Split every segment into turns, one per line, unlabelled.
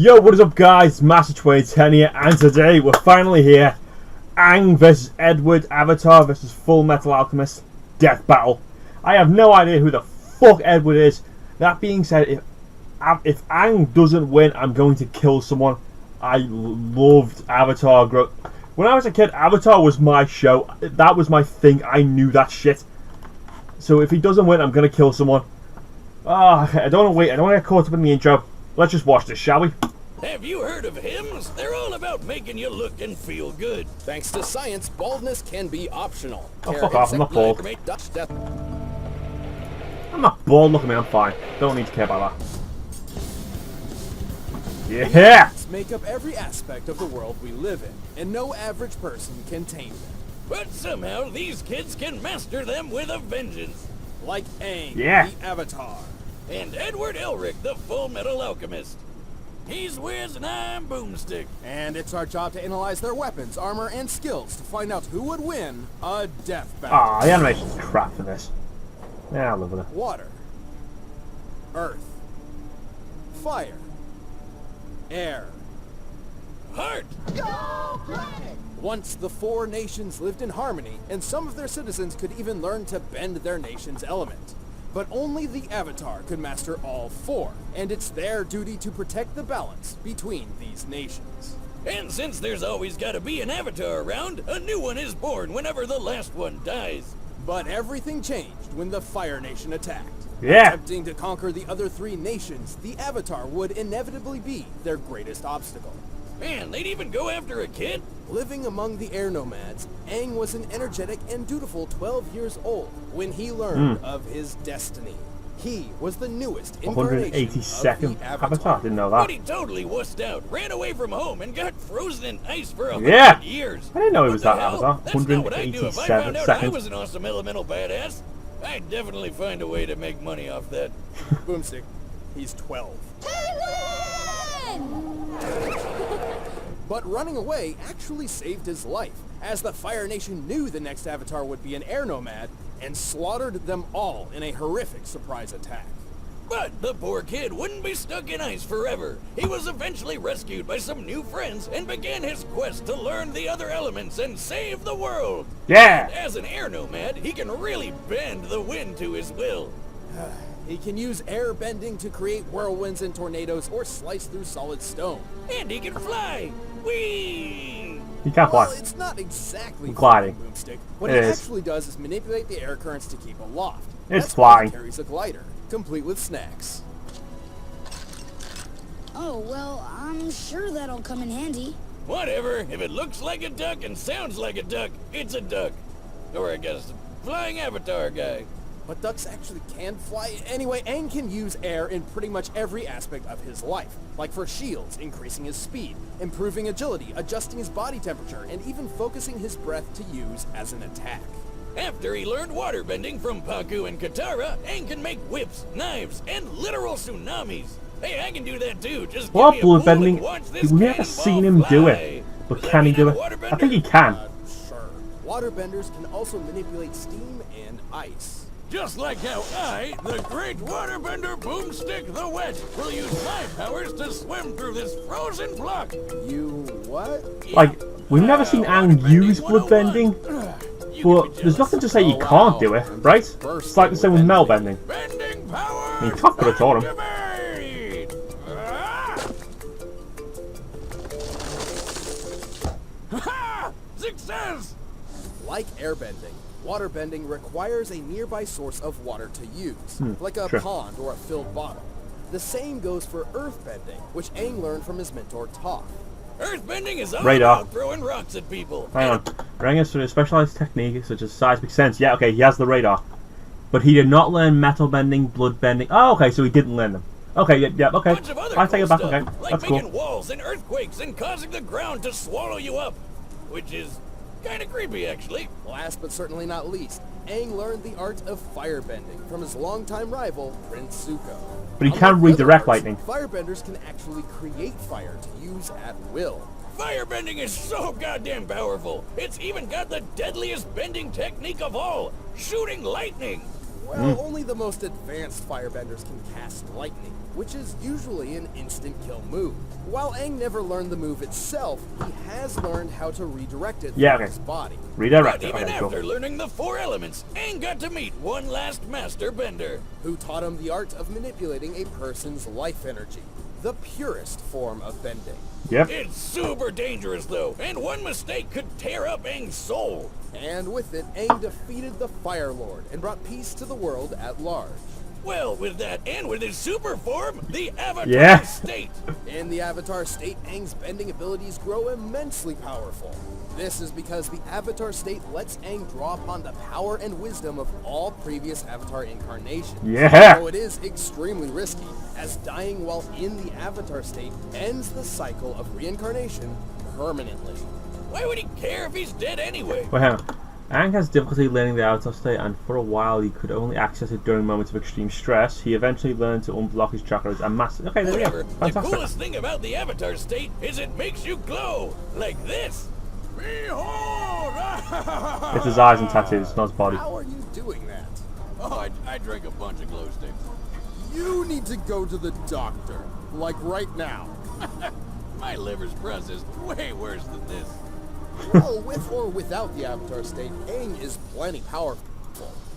Yo, what is up guys, Master 2010 here, and today we're finally here. Aang versus Edward, Avatar versus Full Metal Alchemist, Death Battle. I have no idea who the fuck Edward is. That being said, if Aang doesn't win, I'm going to kill someone. I loved Avatar. When I was a kid, Avatar was my show. That was my thing. I knew that shit. So if he doesn't win, I'm going to kill someone. I don't want to wait. I don't want to get caught up in the intro. Let's just watch this, shall we?
Have you heard of hymns? They're all about making you look and feel good.
Thanks to science, baldness can be optional.
Oh, fuck off, I'm not bald. I'm not bald, look at me, I'm fine. Don't need to care about that. Yeah!
Make up every aspect of the world we live in, and no average person can tame them.
But somehow these kids can master them with a vengeance.
Like Aang,
yeah,
the Avatar.
And Edward Elric, the Full Metal Alchemist. He's Wiz and I'm Boomstick.
And it's our job to analyze their weapons, armor, and skills to find out who would win a death battle.
The animation's crap for this. Yeah, I'll live with it.
Water. Earth. Fire. Air.
Heart.
Go planet! Once the four nations lived in harmony, and some of their citizens could even learn to bend their nation's element. But only the Avatar could master all four, and it's their duty to protect the balance between these nations.
And since there's always gotta be an Avatar around, a new one is born whenever the last one dies.
But everything changed when the Fire Nation attacked.
Yeah.
Attempting to conquer the other three nations, the Avatar would inevitably be their greatest obstacle.
Man, they'd even go after a kid?
Living among the air nomads, Aang was an energetic and dutiful 12 years old when he learned of his destiny. He was the newest incarnation of the Avatar.
Didn't know that.
But he totally wussed out, ran away from home, and got frozen in ice for 100 years.
I didn't know he was that Avatar.
That's not what I'd do if I
187
found out
seconds.
I was an awesome elemental badass. I'd definitely find a way to make money off that.
Boomstick, he's 12. But running away actually saved his life, as the Fire Nation knew the next Avatar would be an air nomad, and slaughtered them all in a horrific surprise attack.
But the poor kid wouldn't be stuck in ice forever. He was eventually rescued by some new friends and began his quest to learn the other elements and save the world.
Yeah!
And as an air nomad, he can really bend the wind to his will.
He can use air bending to create whirlwinds and tornadoes or slice through solid stone.
And he can fly! Whee!
He can't fly.
Well, it's not exactly
gliding.
Boomstick. What he actually does is manipulate the air currents to keep aloft.
It's flying.
He carries a glider, complete with snacks.
Oh, well, I'm sure that'll come in handy.
Whatever. If it looks like a duck and sounds like a duck, it's a duck. Or I guess a flying avatar guy.
But ducks actually can fly. Anyway, Aang can use air in pretty much every aspect of his life. Like for shields, increasing his speed, improving agility, adjusting his body temperature, and even focusing his breath to use as an attack.
After he learned waterbending from Paku and Katara, Aang can make whips, knives, and literal tsunamis. Hey, I can do that too. Just
what
give me a
bloodbending?
watch this
We've never seen him do it. But can he do it? I think he can.
Sure. Waterbenders can also manipulate steam and ice.
Just like how I, the great waterbender Boomstick the Wet, will use my powers to swim through this frozen block.
You what?
Like, we've never seen Aang use bloodbending, but there's nothing to say you can't do it, right? It's like the same with Mel bending.
Bending power!
I mean, Tuck could have taught him.
Ha! Success!
Like airbending, waterbending requires a nearby source of water to use, like a pond or a filled bottle. The same goes for earthbending, which Aang learned from his mentor Toph.
Earthbending is all
Radar.
about throwing rocks at people.
Hang on. Aang has a specialized technique such as seismic sense. Yeah, okay, he has the radar. But he did not learn metal bending, blood bending. Oh, okay, so he didn't learn them. Okay, yeah, okay.
Bunch of other
I take it back,
stuff,
okay.
Like
That's
making
cool.
walls and earthquakes and causing the ground to swallow you up. Which is kind of creepy, actually.
Last but certainly not least, Aang learned the art of firebending from his longtime rival, Prince Zuko.
But he can redirect lightning.
Firebenders can actually create fire to use at will.
Firebending is so goddamn powerful. It's even got the deadliest bending technique of all, shooting lightning.
Well, only the most advanced firebenders can cast lightning, which is usually an instant kill move. While Aang never learned the move itself, he has learned how to redirect it through his body.
Redirect
But
it.
even
Okay,
after
cool.
learning the four elements, Aang got to meet one last master bender.
Who taught him the art of manipulating a person's life energy, the purest form of bending.
Yep.
It's super dangerous though, and one mistake could tear up Aang's soul.
And with it, Aang defeated the Fire Lord and brought peace to the world at large.
Well, with that and with his super form, the Avatar
Yeah.
state.
In the Avatar state, Aang's bending abilities grow immensely powerful. This is because the Avatar state lets Aang draw upon the power and wisdom of all previous Avatar incarnations.
Yeah.
Though it is extremely risky, as dying while in the Avatar state ends the cycle of reincarnation permanently.
Why would he care if he's dead anyway?
Wait, hang on. Aang has difficulty learning the Avatar state, and for a while he could only access it during moments of extreme stress. He eventually learned to unblock his chakras and master. Okay, there we
Whatever.
go.
The
Fantastic.
coolest thing about the Avatar state is it makes you glow like this. Behold!
It's his eyes and tattoos, not his body.
How are you doing that?
Oh, I drank a bunch of glow sticks.
You need to go to the doctor, like right now.
My liver's processed way worse than this.
Well, with or without the Avatar state, Aang is plenty powerful.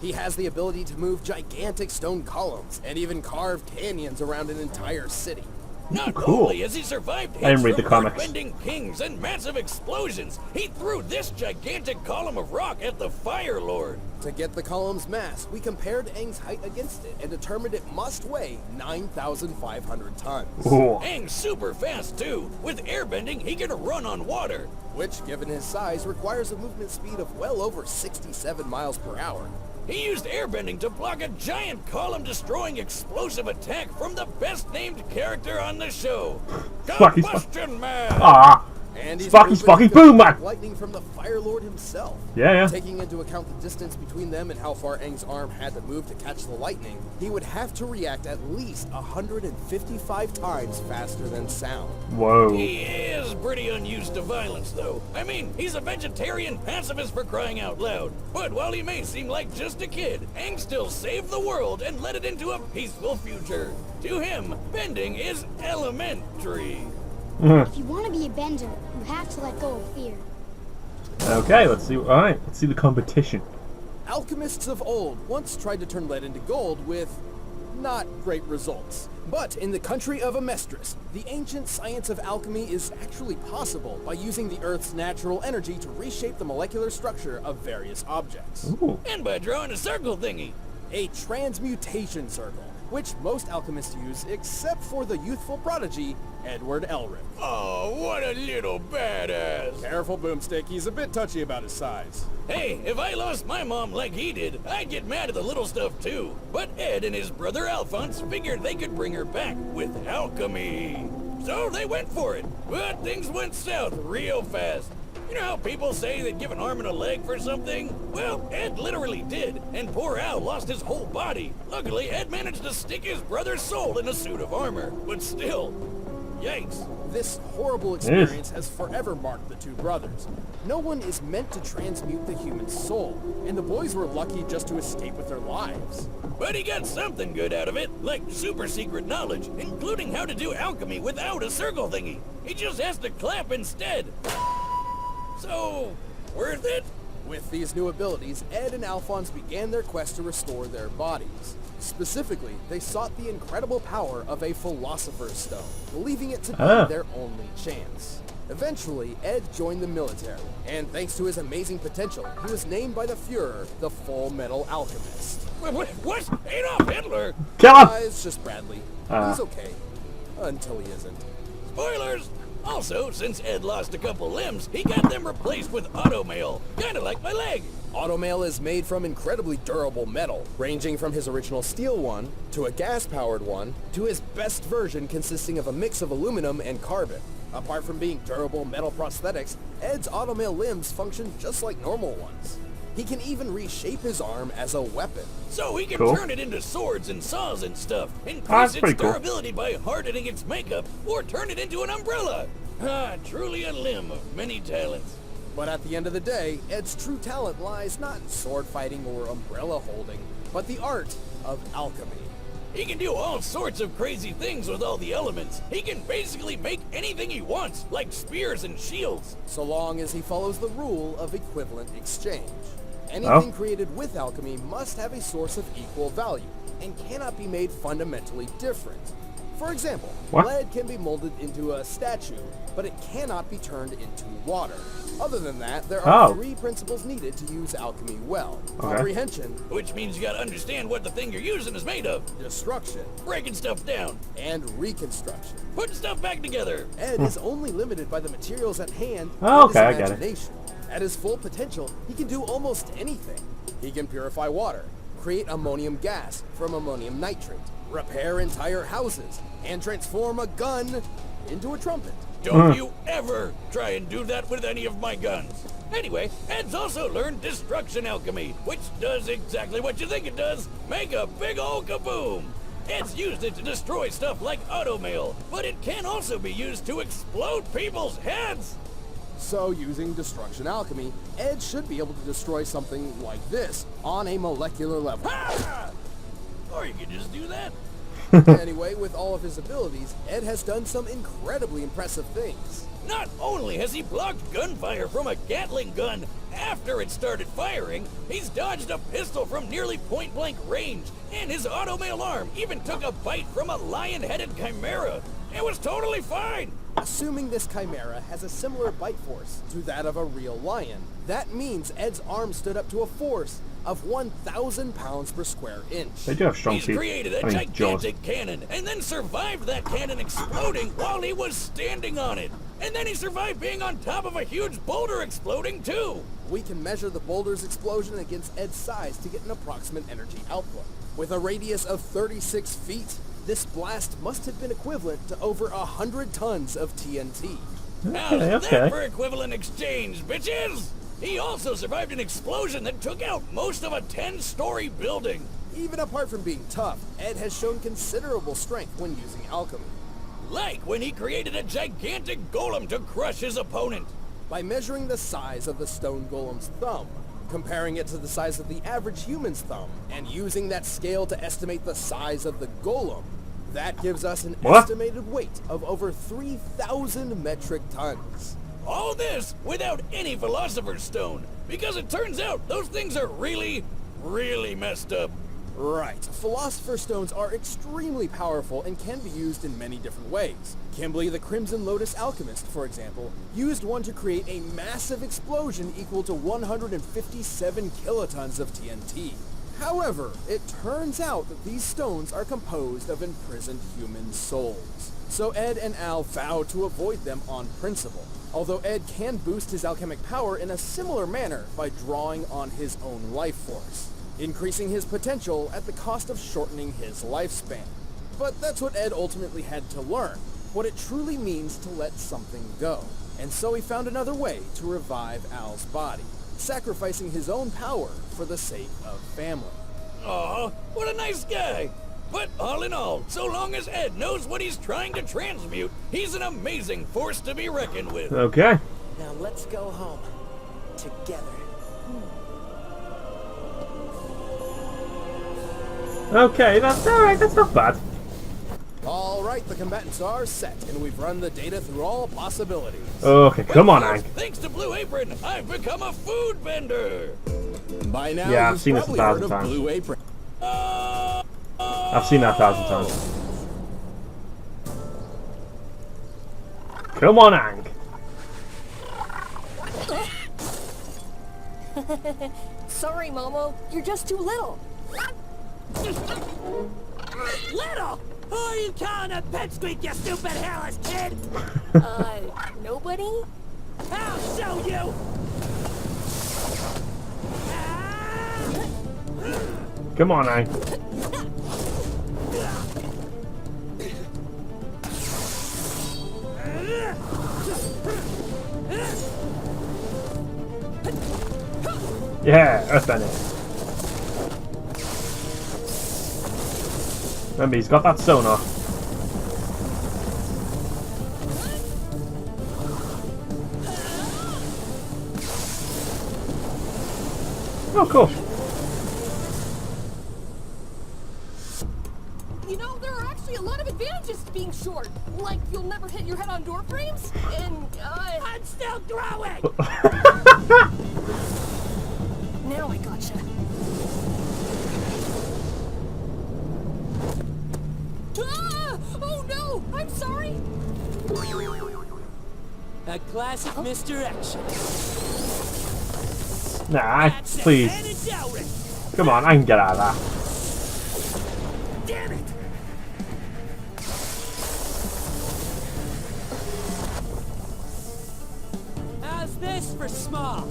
He has the ability to move gigantic stone columns and even carve canyons around an entire city.
Not
Cool.
only has he survived
I didn't
hits
read the
from
comics.
earthbending kings and massive explosions, he threw this gigantic column of rock at the Fire Lord.
To get the column's mass, we compared Aang's height against it and determined it must weigh 9,500 tons.
Ooh.
Aang's super fast too. With airbending, he can run on water.
Which, given his size, requires a movement speed of well over 67 miles per hour.
He used airbending to block a giant column-destroying explosive attack from the best-named character on the show,
Sparky,
Combustion Man.
Ah.
And he's
Sparky,
proven
Sparky,
he can
boom,
block
man!
lightning from the Fire Lord himself.
Yeah.
Taking into account the distance between them and how far Aang's arm had to move to catch the lightning, he would have to react at least 155 times faster than sound.
Whoa.
He is pretty unused to violence, though. I mean, he's a vegetarian pacifist for crying out loud. But while he may seem like just a kid, Aang still saved the world and led it into a peaceful future. To him, bending is elementary.
If you want to be a bender, you have to let go of fear.
Okay, let's see. Alright, let's see the competition.
Alchemists of old once tried to turn lead into gold with not great results. But in the country of Amestris, the ancient science of alchemy is actually possible by using the Earth's natural energy to reshape the molecular structure of various objects.
Ooh.
And by drawing a circle thingy.
A transmutation circle, which most alchemists use except for the youthful prodigy, Edward Elric.
Oh, what a little badass.
Careful, Boomstick, he's a bit touchy about his size.
Hey, if I lost my mom like he did, I'd get mad at the little stuff too. But Ed and his brother Alphonse figured they could bring her back with alchemy. So they went for it, but things went south real fast. You know how people say they'd give an arm and a leg for something? Well, Ed literally did, and poor Al lost his whole body. Luckily, Ed managed to stick his brother's soul in a suit of armor, but still, yikes.
This horrible experience has forever marked the two brothers. No one is meant to transmute the human soul, and the boys were lucky just to escape with their lives.
But he got something good out of it, like super secret knowledge, including how to do alchemy without a circle thingy. He just has to clap instead. So, worth it?
With these new abilities, Ed and Alphonse began their quest to restore their bodies. Specifically, they sought the incredible power of a Philosopher's Stone, believing it to be their only chance. Eventually, Ed joined the military, and thanks to his amazing potential, he was named by the Fuhrer the Full Metal Alchemist.
What? Adolf Hitler?
Kill him!
It's just Bradley. He's okay. Until he isn't.
Spoilers! Also, since Ed lost a couple limbs, he got them replaced with automail. Kinda like my leg.
Automail is made from incredibly durable metal, ranging from his original steel one, to a gas-powered one, to his best version consisting of a mix of aluminum and carbon. Apart from being durable metal prosthetics, Ed's automail limbs function just like normal ones. He can even reshape his arm as a weapon.
So he can
Cool.
turn it into swords and saws and stuff,
That's
increase its
pretty cool.
durability by hardening its makeup, or turn it into an umbrella. Truly a limb of many talents.
But at the end of the day, Ed's true talent lies not in sword fighting or umbrella holding, but the art of alchemy.
He can do all sorts of crazy things with all the elements. He can basically make anything he wants, like spears and shields.
So long as he follows the rule of equivalent exchange. Anything created with alchemy must have a source of equal value and cannot be made fundamentally different. For example, lead can be molded into a statue, but it cannot be turned into water. Other than that, there are 3 principles needed to use alchemy well. Comprehension,
which means you gotta understand what the thing you're using is made of.
Destruction,
breaking stuff down.
And reconstruction.
Putting stuff back together.
Ed is only limited by the materials at hand
and
his imagination. At his full potential, he can do almost anything. He can purify water, create ammonium gas from ammonium nitrate, repair entire houses, and transform a gun into a trumpet.
Don't you ever try and do that with any of my guns. Anyway, Ed's also learned destruction alchemy, which does exactly what you think it does. Make a big ol' kaboom. Ed's used it to destroy stuff like automail, but it can also be used to explode people's heads.
So, using destruction alchemy, Ed should be able to destroy something like this on a molecular level.
Ha! Or you could just do that.
Anyway, with all of his abilities, Ed has done some incredibly impressive things.
Not only has he blocked gunfire from a Gatling gun after it started firing, he's dodged a pistol from nearly point-blank range, and his automail arm even took a bite from a lion-headed chimera. It was totally fine.
Assuming this chimera has a similar bite force to that of a real lion, that means Ed's arm stood up to a force of 1,000 pounds per square inch.
They do have strong
teeth. He's created a gigantic cannon and then survived that cannon exploding while he was standing on it. And then he survived being on top of a huge boulder exploding too.
We can measure the boulder's explosion against Ed's size to get an approximate energy output. With a radius of 36 feet, this blast must have been equivalent to over 100 tons of TNT.
How's that for equivalent exchange, bitches? He also survived an explosion that took out most of a 10-story building.
Even apart from being tough, Ed has shown considerable strength when using alchemy.
Like when he created a gigantic golem to crush his opponent.
By measuring the size of the stone golem's thumb, comparing it to the size of the average human's thumb, and using that scale to estimate the size of the golem, that gives us an estimated weight of over 3,000 metric tons.
All this without any Philosopher's Stone, because it turns out those things are really, really messed up.
Right. Philosopher's Stones are extremely powerful and can be used in many different ways. Kimberly the Crimson Lotus Alchemist, for example, used one to create a massive explosion equal to 157 kilotons of TNT. However, it turns out that these stones are composed of imprisoned human souls. So Ed and Al vow to avoid them on principle. Although Ed can boost his alchemic power in a similar manner by drawing on his own life force, increasing his potential at the cost of shortening his lifespan. But that's what Ed ultimately had to learn, what it truly means to let something go. And so he found another way to revive Al's body, sacrificing his own power for the sake of family.
Aw, what a nice guy! But all in all, so long as Ed knows what he's trying to transmute, he's an amazing force to be reckoned with.
Okay.
Now let's go home. Together.
Okay, that's alright, that's not bad.
Alright, the combatants are set, and we've run the data through all possibilities.
Okay, come on, Aang.
Thanks to Blue Apron, I've become a food vendor!
By now,
Yeah, I've
you've
seen this
probably
1,000
heard of
times.
Blue Apron.
I've seen that 1,000 times. Come on, Aang.
Sorry, Momo. You're just too little.
Little? Who are you calling a pipsqueak, you stupid hairless kid?
Nobody?
I'll show you!
Come on, Aang. Yeah, Earthbender. Remember, he's got that sonar. Oh, cool.
Like you'll never hit your head on door frames? And,
I'm still growing!
now I gotcha. Ah! Oh no! I'm sorry!
A classic misdirection.
Nah,
That's
please.
it, and it's Elric.
Come on, I can get out of that.
Damn it! How's this for small?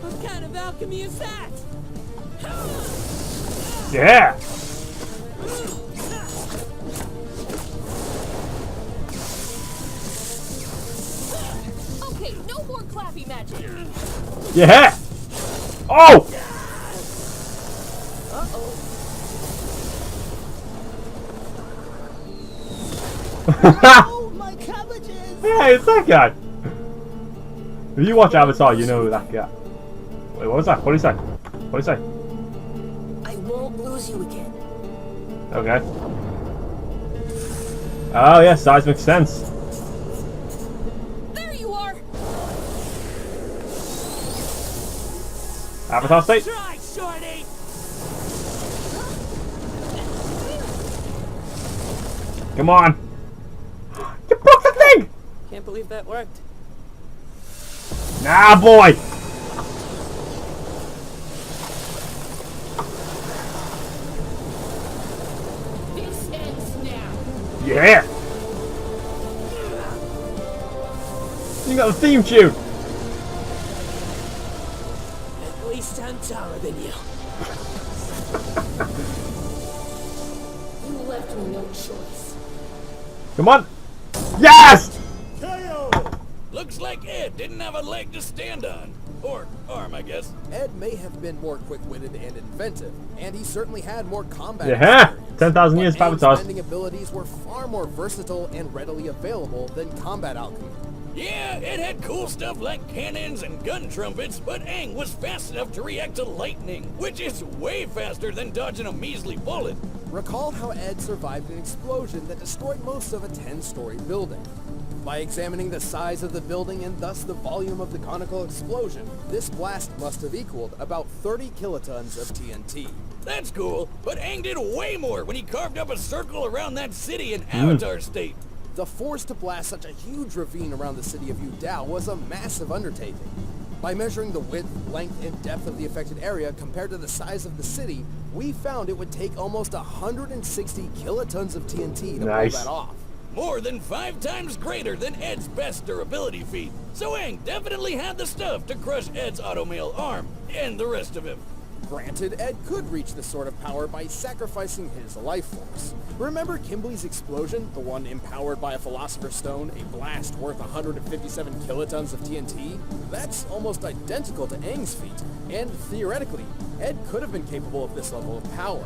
What kind of alchemy is that?
Yeah!
Okay, no more clappy magic.
Yeah! Oh!
Uh-oh.
Oh, my cabbages!
Hey, it's that guy! If you watch Avatar, you know who that guy. Wait, what was that? What did he say? What did he say?
I won't lose you again.
Okay. Oh, yeah, size makes sense.
There you are!
Avatar state?
Try, shorty!
Come on! You broke the thing!
Can't believe that worked.
Nah, boy!
This ends now.
Yeah! You got the theme tune!
At least I'm taller than you.
You left me no choice.
Come on! Yes!
Looks like Ed didn't have a leg to stand on. Or arm, I guess.
Ed may have been more quick-witted and inventive, and he certainly had more combat
Yeah,
experience.
10,000
But
years of
Aang's
Avatars.
bending abilities were far more versatile and readily available than combat alchemy.
Yeah, it had cool stuff like cannons and gun trumpets, but Aang was fast enough to react to lightning, which is way faster than dodging a measly bullet.
Recall how Ed survived an explosion that destroyed most of a 10-story building. By examining the size of the building and thus the volume of the conical explosion, this blast must have equaled about 30 kilotons of TNT.
That's cool, but Aang did way more when he carved up a circle around that city in Avatar State.
The force to blast such a huge ravine around the city of Udao was a massive undertaking. By measuring the width, length, and depth of the affected area compared to the size of the city, we found it would take almost 160 kilotons of TNT to
Nice.
pull that off.
More than 5 times greater than Ed's best durability feat. So Aang definitely had the stuff to crush Ed's automail arm, and the rest of him.
Granted, Ed could reach this sort of power by sacrificing his life force. Remember Kimberly's explosion, the one empowered by a Philosopher's Stone, a blast worth 157 kilotons of TNT? That's almost identical to Aang's feat, and theoretically, Ed could have been capable of this level of power.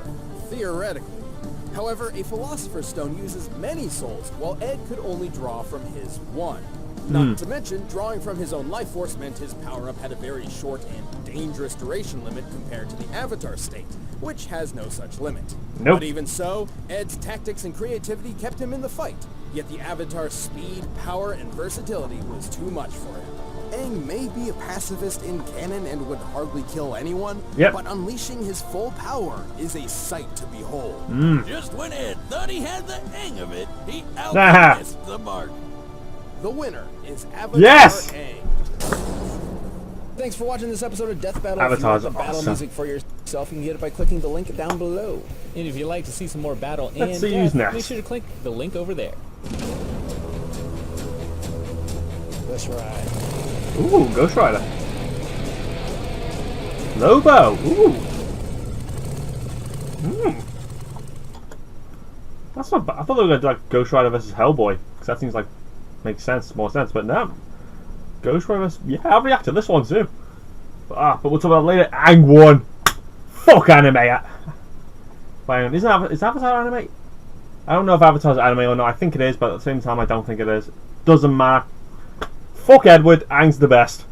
Theoretically. However, a Philosopher's Stone uses many souls, while Ed could only draw from his one. Not to mention, drawing from his own life force meant his power-up had a very short and dangerous duration limit compared to the Avatar state, which has no such limit.
Nope.
But even so, Ed's tactics and creativity kept him in the fight, yet the Avatar's speed, power, and versatility was too much for him. Aang may be a pacifist in canon and would hardly kill anyone,
Yep.
but unleashing his full power is a sight to behold.
Just when Ed thought he had the hang of it, he
Nah.
outmissed the mark.
The winner is Avatar
Yes!
Aang. Thanks for watching this episode of Death Battle.
Avatar's
If you want the battle
awesome.
music for yourself, you can get it by clicking the link down below.
And if you'd like to see some more battle
Let's
and
see
death,
who's next.
make sure to click the link over there.
That's right.
Ooh, Ghost Rider. Lobo. Ooh. That's not bad. I thought they were going to do like Ghost Rider versus Hellboy, because that seems like makes sense, more sense. But no, Ghost Rider. Yeah, I'll react to this one too. But we'll talk about it later. Aang won. Fuck anime. Is Avatar anime? I don't know if Avatar's anime or not. I think it is, but at the same time, I don't think it is. Doesn't matter. Fuck Edward. Aang's the best.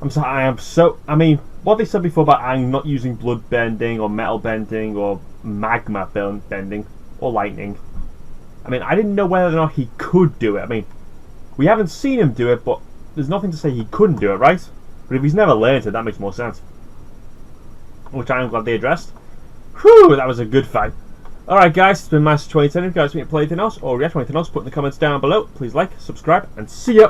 I mean, what they said before about Aang not using blood bending or metal bending or magma bending or lightning. I mean, I didn't know whether or not he could do it. I mean, we haven't seen him do it, but there's nothing to say he couldn't do it, right? But if he's never learned it, that makes more sense. Which I am glad they addressed. Whew, that was a good fight. Alright guys, it's been Master 2010. If you guys want me to play anything else or react to anything else, put in the comments down below. Please like, subscribe, and see ya!